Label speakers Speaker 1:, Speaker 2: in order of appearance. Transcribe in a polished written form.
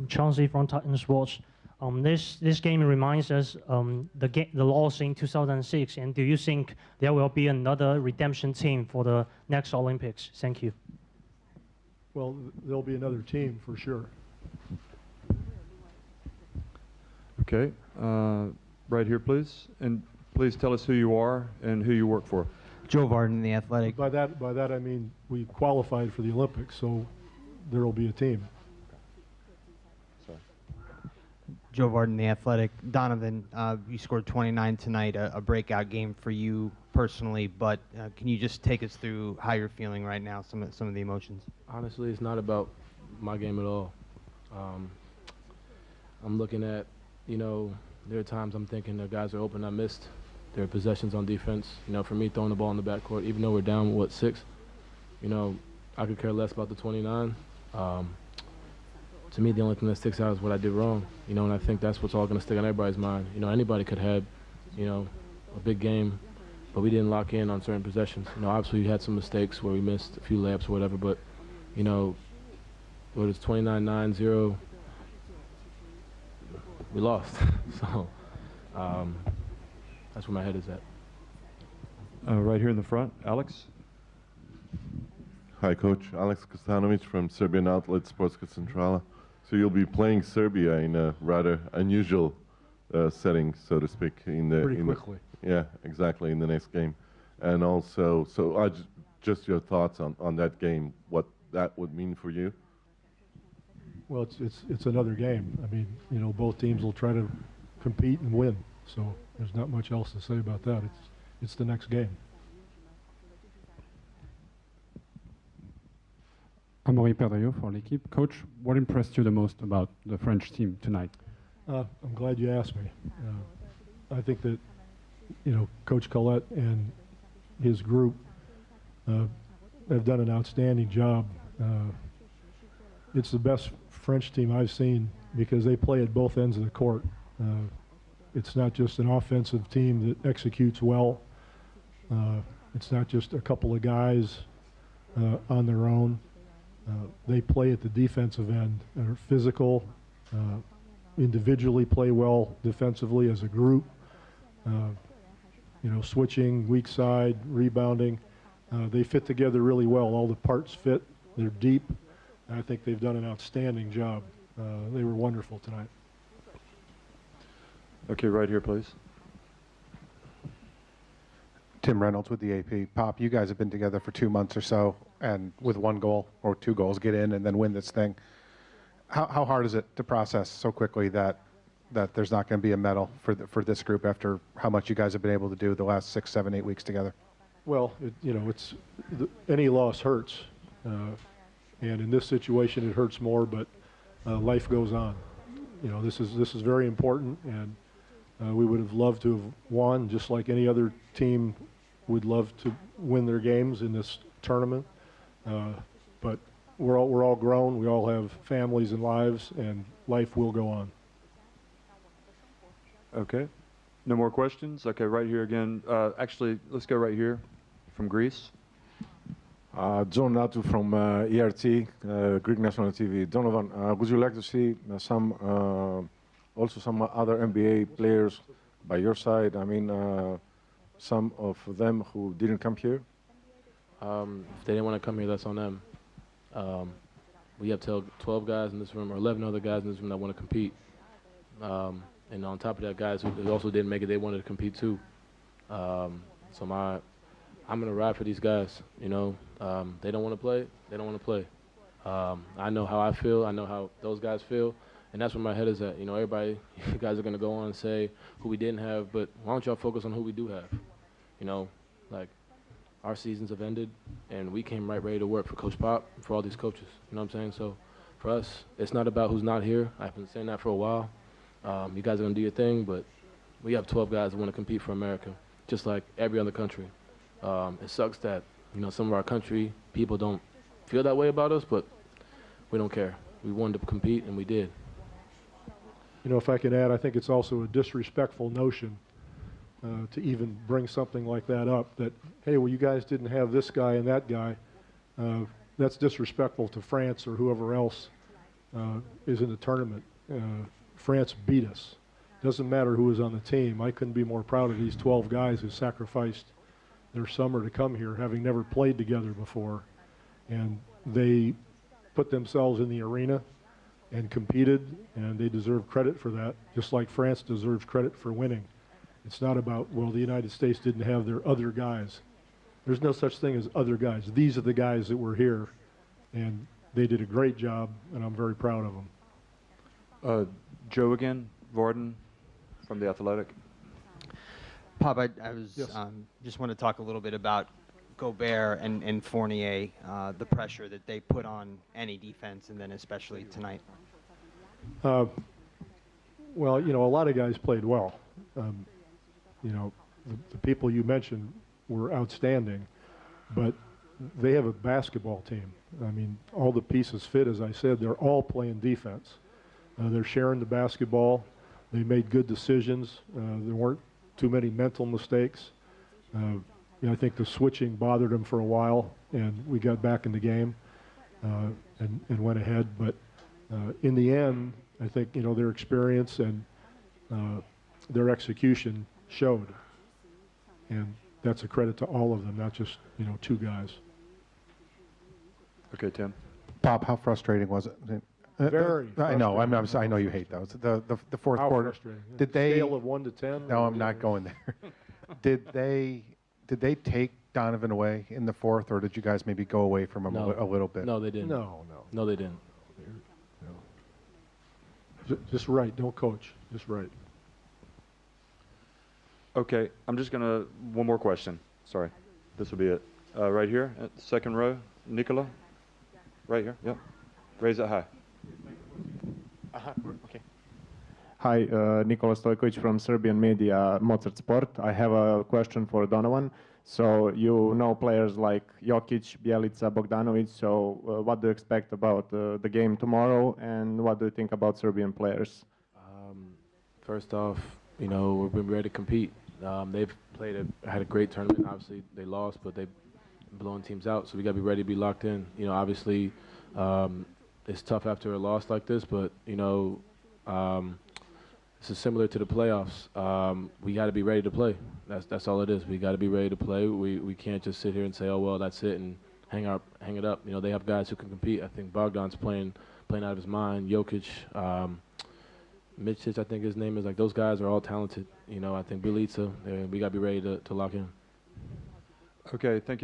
Speaker 1: Chauncey from Titan Sports. This game reminds us the loss in 2006. And do you think there will be another redemption team for the next Olympics? Thank you.
Speaker 2: Well, there'll be another team for sure.
Speaker 3: Okay, right here, please, and please tell us who you are and who you work for.
Speaker 4: Joe Varden, The Athletic.
Speaker 2: By that I mean we qualified for the Olympics, so there will be a team.
Speaker 3: Sorry.
Speaker 4: Joe Varden, The Athletic. Donovan, you scored 29 tonight, a breakout game for you personally, but can you just take us through how you're feeling right now, some of the emotions?
Speaker 5: Honestly, it's not about my game at all. I'm looking at, there are times I'm thinking the guys are open, I missed. There are possessions on defense. For me, throwing the ball in the backcourt, even though we're down, 6, I could care less about the 29. To me, the only thing that sticks out is what I did wrong, and I think that's what's all going to stick on everybody's mind. Anybody could have, a big game, but we didn't lock in on certain possessions. Obviously we had some mistakes where we missed a few layups or whatever, but, what is 29-9-0, we lost. So that's where my head is at.
Speaker 3: Right here in the front, Alex.
Speaker 6: Hi, Coach. Alex Kostanovic from Serbian outlet Sportska Centrala. So you'll be playing Serbia in a rather unusual setting, so to speak.
Speaker 2: Pretty quickly.
Speaker 6: Yeah, exactly, in the next game. And also, so just your thoughts on that game, what that would mean for you?
Speaker 2: Well, it's another game. I mean, both teams will try to compete and win. So there's not much else to say about that. It's the next game.
Speaker 7: Amaury Perdaillot for l'équipe. Coach, what impressed you the most about the French team tonight?
Speaker 2: I'm glad you asked me. I think that, Coach Collette and his group have done an outstanding job. It's the best French team I've seen because they play at both ends of the court. It's not just an offensive team that executes well. It's not just a couple of guys on their own. They play at the defensive end and are physical, individually play well defensively as a group, switching, weak side, rebounding. They fit together really well. All the parts fit. They're deep. And I think they've done an outstanding job. They were wonderful tonight.
Speaker 3: Okay, right here, please.
Speaker 8: Tim Reynolds with the AP. Pop, you guys have been together for 2 months or so, and with 1 goal or 2 goals, get in and then win this thing. How hard is it to process so quickly that there's not going to be a medal for this group after how much you guys have been able to do the last 6, 7, 8 weeks together?
Speaker 2: Well, any loss hurts, and in this situation it hurts more. But life goes on. This is very important, and we would have loved to have won, just like any other team would love to win their games in this tournament. But we're all grown. We all have families and lives, and life will go on.
Speaker 3: Okay. No more questions? Okay, right here again. Actually, let's go right here from Greece.
Speaker 9: John Natu from ERT, Greek National TV. Donovan, would you like to see also some other NBA players by your side? I mean, some of them who didn't come here?
Speaker 5: If they didn't want to come here, that's on them. We have 12 guys in this room, or 11 other guys in this room that want to compete. And on top of that, guys who also didn't make it, they wanted to compete too. So I'm going to ride for these guys. They don't want to play, they don't want to play. I know how I feel, I know how those guys feel, and that's where my head is at. Everybody, you guys are going to go on and say who we didn't have, but why don't y'all focus on who we do have? Like our seasons have ended, and we came right ready to work for Coach Pop, for all these coaches. You know what I'm saying? So for us, it's not about who's not here. I've been saying that for a while. You guys are going to do your thing, but we have 12 guys that want to compete for America, just like every other country. It sucks that, some of our country people don't feel that way about us, but we don't care. We wanted to compete, and we did.
Speaker 2: If I can add, I think it's also a disrespectful notion to even bring something like that up, that, hey, well, you guys didn't have this guy and that guy. That's disrespectful to France or whoever else. is in the tournament. France beat us. Doesn't matter who was on the team. I couldn't be more proud of these 12 guys who sacrificed their summer to come here, having never played together before. And they put themselves in the arena and competed, and they deserve credit for that, just like France deserves credit for winning. It's not about, well, the United States didn't have their other guys. There's no such thing as other guys. These are the guys that were here, and they did a great job, and I'm very proud of them.
Speaker 3: Joe again, Varden from The Athletic.
Speaker 4: Pop, I was
Speaker 2: Yes.
Speaker 4: just want to talk a little bit about Gobert and Fournier, the pressure that they put on any defense, and then especially tonight.
Speaker 2: Well, you know, a lot of guys played well. You know, the people you mentioned were outstanding, but they have a basketball team. I mean, all the pieces fit, as I said. They're all playing defense. They're sharing the basketball. They made good decisions. There weren't too many mental mistakes. You know, I think the switching bothered them for a while, and we got back in the game and went ahead. But in the end, I think, you know, their experience and their execution showed. And that's a credit to all of them, not just, you know, two guys.
Speaker 3: Okay, Tim.
Speaker 8: Bob, how frustrating was it?
Speaker 2: Very
Speaker 8: I know.
Speaker 2: frustrating.
Speaker 8: I know you hate those. The fourth
Speaker 2: How
Speaker 8: quarter.
Speaker 2: frustrating.
Speaker 8: Did they?
Speaker 2: Scale of 1 to 10?
Speaker 8: No, I'm not going there. Did they take Donovan away in the fourth, or did you guys maybe go away from him a little bit?
Speaker 5: No, they didn't.
Speaker 2: No.
Speaker 5: No, they didn't.
Speaker 2: Just right. Don't coach. Just right.
Speaker 3: Okay, I'm just gonna, one more question. Sorry, this will be it. Right here, at the second row, Nikola. Right here, yep. Raise it high.
Speaker 10: Okay. Hi, Nikola Stojkovic from Serbian media Mozart Sport. I have a question for Donovan. So you know players like Jokic, Bjelica, Bogdanovic. So what do you expect about the game tomorrow, and what do you think about Serbian players?
Speaker 5: First off, you know, we've been ready to compete. They've had a great tournament. Obviously, they lost, but they've blown teams out. So we got to be ready to be locked in. You know, obviously, it's tough after a loss like this, but you know, this is similar to the playoffs. We got to be ready to play. That's all it is. We got to be ready to play. We can't just sit here and say, oh well, that's it, and hang it up. You know, they have guys who can compete. I think Bogdan's playing out of his mind. Jokic, Mičić, I think his name is. Like, those guys are all talented. You know, I think Bjelica. We got to be ready to lock in.
Speaker 3: Okay, thank you.